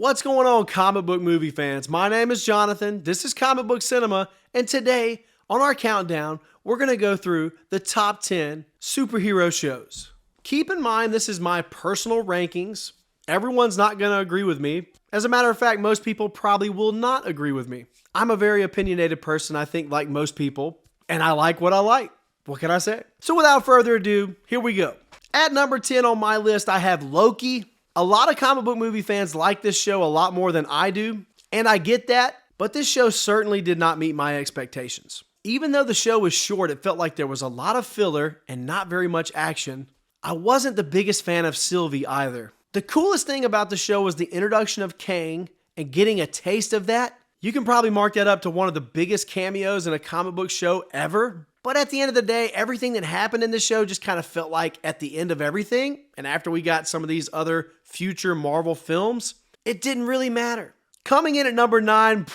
What's going on, comic book movie fans? My name is Jonathan, this is Comic Book Cinema, and today, on our countdown, we're going to go through the top 10 superhero shows. Keep in mind, this is my personal rankings. Everyone's not going to agree with me. As a matter of fact, most people probably will not agree with me. I'm a very opinionated person, I think, like most people, and I like what I like. What can I say? So without further ado, here we go. At number 10 on my list, I have Loki. A lot of comic book movie fans like this show a lot more than I do, and I get that, but this show certainly did not meet my expectations. Even though the show was short, it felt like there was a lot of filler and not very much action. I wasn't the biggest fan of Sylvie either. The coolest thing about the show was the introduction of Kang, and getting a taste of that. You can probably mark that up to one of the biggest cameos in a comic book show ever. But at the end of the day, everything that happened in the show just kind of felt like at the end of everything. And after we got some of these other future Marvel films, it didn't really matter. Coming in at number 9,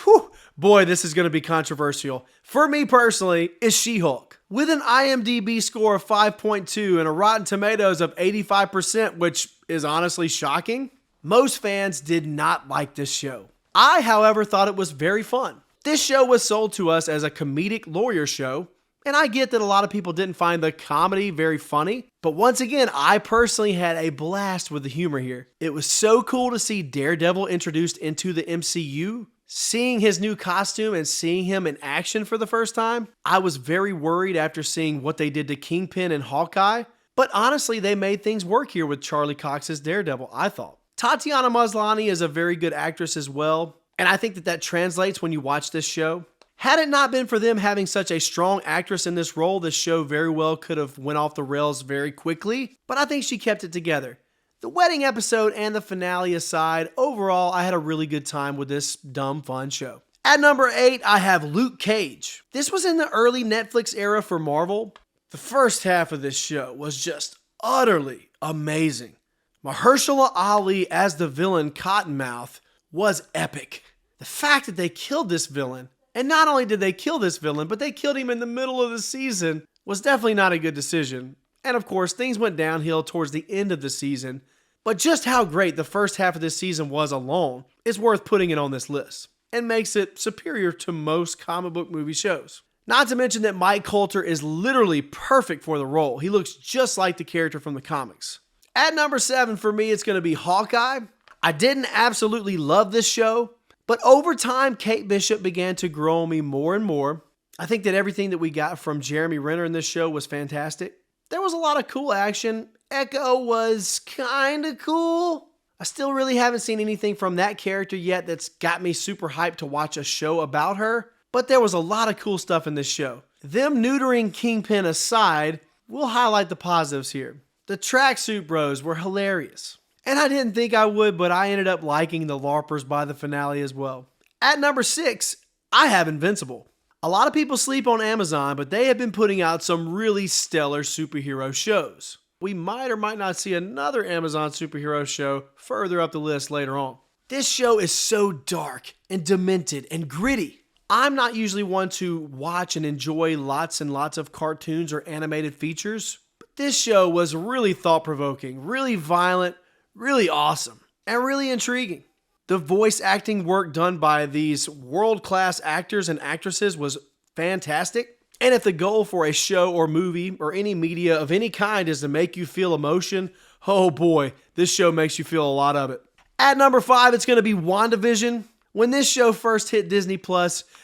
boy, this is going to be controversial. For me personally, is She-Hulk. With an IMDb score of 5.2 and a Rotten Tomatoes of 85%, which is honestly shocking, most fans did not like this show. I, however, thought it was very fun. This show was sold to us as a comedic lawyer show, and I get that a lot of people didn't find the comedy very funny, but once again, I personally had a blast with the humor here. It was so cool to see Daredevil introduced into the MCU. Seeing his new costume and seeing him in action for the first time, I was very worried after seeing what they did to Kingpin and Hawkeye, but honestly, they made things work here with Charlie Cox's Daredevil, I thought. Tatiana Maslany is a very good actress as well, and I think that translates when you watch this show. Had it not been for them having such a strong actress in this role, this show very well could have went off the rails very quickly, but I think she kept it together. The wedding episode and the finale aside, overall, I had a really good time with this dumb, fun show. At number 8, I have Luke Cage. This was in the early Netflix era for Marvel. The first half of this show was just utterly amazing. Mahershala Ali as the villain Cottonmouth was epic. The fact that they killed this villain, and not only did they kill this villain, but they killed him in the middle of the season, was definitely not a good decision. And of course, things went downhill towards the end of the season, but just how great the first half of this season was alone is worth putting it on this list, and makes it superior to most comic book movie shows. Not to mention that Mike Coulter is literally perfect for the role. He looks just like the character from the comics. At number 7 for me, it's going to be Hawkeye. I didn't absolutely love this show, but over time, Kate Bishop began to grow on me more and more. I think that everything that we got from Jeremy Renner in this show was fantastic. There was a lot of cool action. Echo was kind of cool. I still really haven't seen anything from that character yet that's got me super hyped to watch a show about her, but there was a lot of cool stuff in this show. Them neutering Kingpin aside, we'll highlight the positives here. The tracksuit bros were hilarious. And I didn't think I would, but I ended up liking the LARPers by the finale as well. At number 6, I have Invincible. A lot of people sleep on Amazon, but they have been putting out some really stellar superhero shows. We might or might not see another Amazon superhero show further up the list later on. This show is so dark and demented and gritty. I'm not usually one to watch and enjoy lots and lots of cartoons or animated features, but this show was really thought-provoking, really violent, really awesome, and really intriguing. The voice acting work done by these world-class actors and actresses was fantastic. And if the goal for a show or movie or any media of any kind is to make you feel emotion, oh boy, this show makes you feel a lot of it. At number 5, it's going to be WandaVision. When this show first hit Disney+,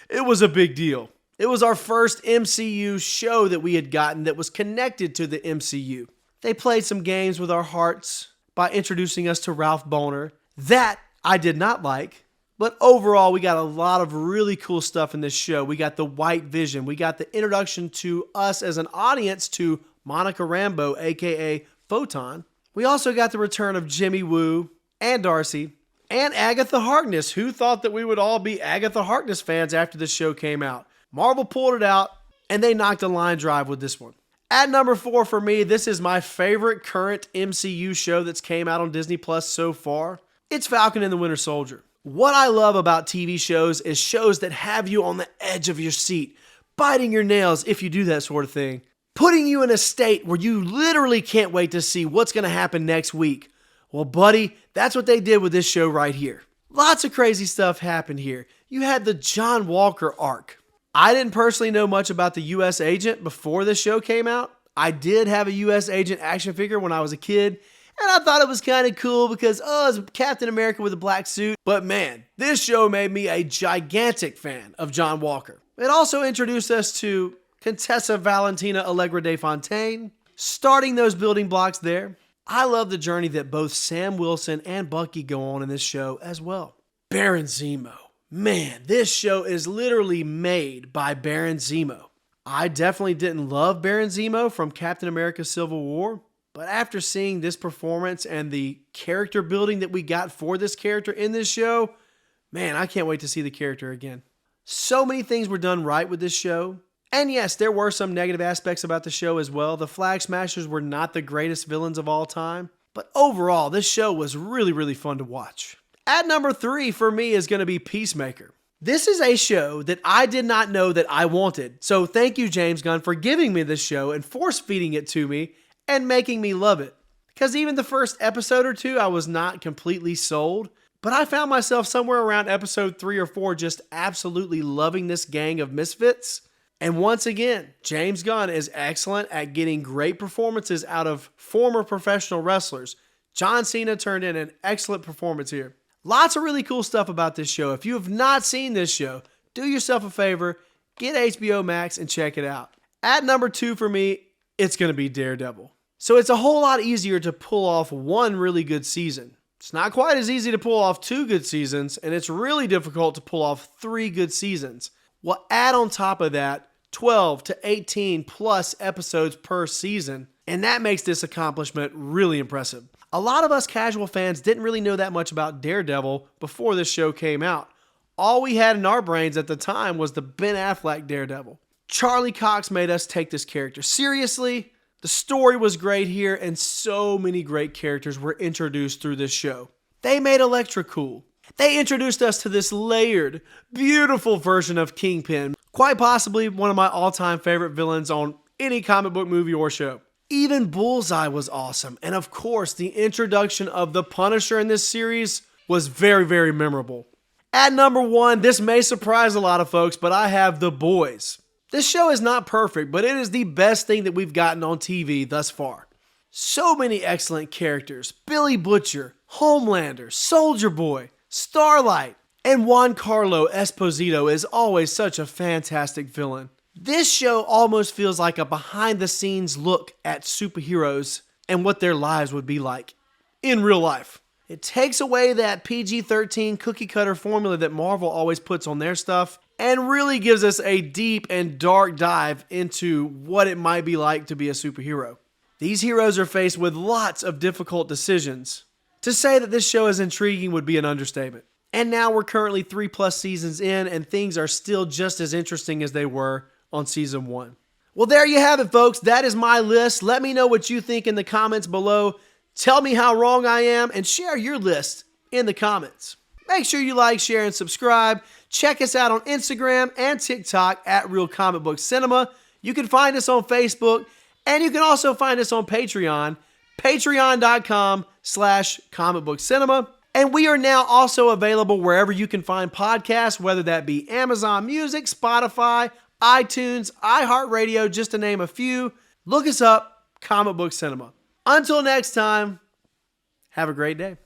it was a big deal. It was our first MCU show that we had gotten that was connected to the MCU. They played some games with our hearts by introducing us to Ralph Bohner. That I did not like, but overall we got a lot of really cool stuff in this show. We got the White Vision. We got the introduction to us as an audience to Monica Rambeau, aka Photon. We also got the return of Jimmy Woo and Darcy and Agatha Harkness. Who thought that we would all be Agatha Harkness fans after this show came out? Marvel pulled it out and they knocked a line drive with this one. At number 4 for me, this is my favorite current MCU show that's came out on Disney Plus so far. It's Falcon and the Winter Soldier. What I love about TV shows is shows that have you on the edge of your seat, biting your nails if you do that sort of thing, putting you in a state where you literally can't wait to see what's going to happen next week. Well, buddy, that's what they did with this show right here. Lots of crazy stuff happened here. You had the John Walker arc. I didn't personally know much about the U.S. Agent before this show came out. I did have a U.S. Agent action figure when I was a kid, and I thought it was kind of cool because, it's Captain America with a black suit. But man, this show made me a gigantic fan of John Walker. It also introduced us to Contessa Valentina Allegra de Fontaine, starting those building blocks there. I love the journey that both Sam Wilson and Bucky go on in this show as well. Baron Zemo. Man, this show is literally made by Baron Zemo. I definitely didn't love Baron Zemo from Captain America Civil War, but after seeing this performance and the character building that we got for this character in this show, man, I can't wait to see the character again. So many things were done right with this show. And yes, there were some negative aspects about the show as well. The Flag Smashers were not the greatest villains of all time. But overall, this show was really, really fun to watch. At number 3 for me is going to be Peacemaker. This is a show that I did not know that I wanted. So thank you, James Gunn, for giving me this show and force-feeding it to me and making me love it. Because even the first episode or two, I was not completely sold. But I found myself somewhere around episode 3 or 4 just absolutely loving this gang of misfits. And once again, James Gunn is excellent at getting great performances out of former professional wrestlers. John Cena turned in an excellent performance here. Lots of really cool stuff about this show. If you have not seen this show, do yourself a favor, get HBO Max and check it out. At number 2 for me, it's going to be Daredevil. So it's a whole lot easier to pull off one really good season. It's not quite as easy to pull off 2 good seasons, and it's really difficult to pull off 3 good seasons. Well, add on top of that 12 to 18 plus episodes per season, and that makes this accomplishment really impressive. A lot of us casual fans didn't really know that much about Daredevil before this show came out. All we had in our brains at the time was the Ben Affleck Daredevil. Charlie Cox made us take this character seriously. The story was great here, and so many great characters were introduced through this show. They made Elektra cool. They introduced us to this layered, beautiful version of Kingpin, quite possibly one of my all-time favorite villains on any comic book movie or show. Even Bullseye was awesome, and of course, the introduction of the Punisher in this series was very, very memorable. At number 1, this may surprise a lot of folks, but I have The Boys. This show is not perfect, but it is the best thing that we've gotten on TV thus far. So many excellent characters. Billy Butcher, Homelander, Soldier Boy, Starlight, and Juan Carlo Esposito is always such a fantastic villain. This show almost feels like a behind-the-scenes look at superheroes and what their lives would be like in real life. It takes away that PG-13 cookie-cutter formula that Marvel always puts on their stuff and really gives us a deep and dark dive into what it might be like to be a superhero. These heroes are faced with lots of difficult decisions. To say that this show is intriguing would be an understatement. And now we're currently 3+ seasons in, and things are still just as interesting as they were on season 1. Well, there you have it, folks. That is my list. Let me know what you think in the comments below. Tell me how wrong I am, and share your list in the comments. Make sure you like, share, and subscribe. Check us out on Instagram and TikTok at Real Comic Book Cinema. You can find us on Facebook, and you can also find us on Patreon, patreon.com/comicbookcinema. And we are now also available wherever you can find podcasts, whether that be Amazon Music, Spotify, iTunes, iHeartRadio, just to name a few. Look us up, Comic Book Cinema. Until next time, have a great day.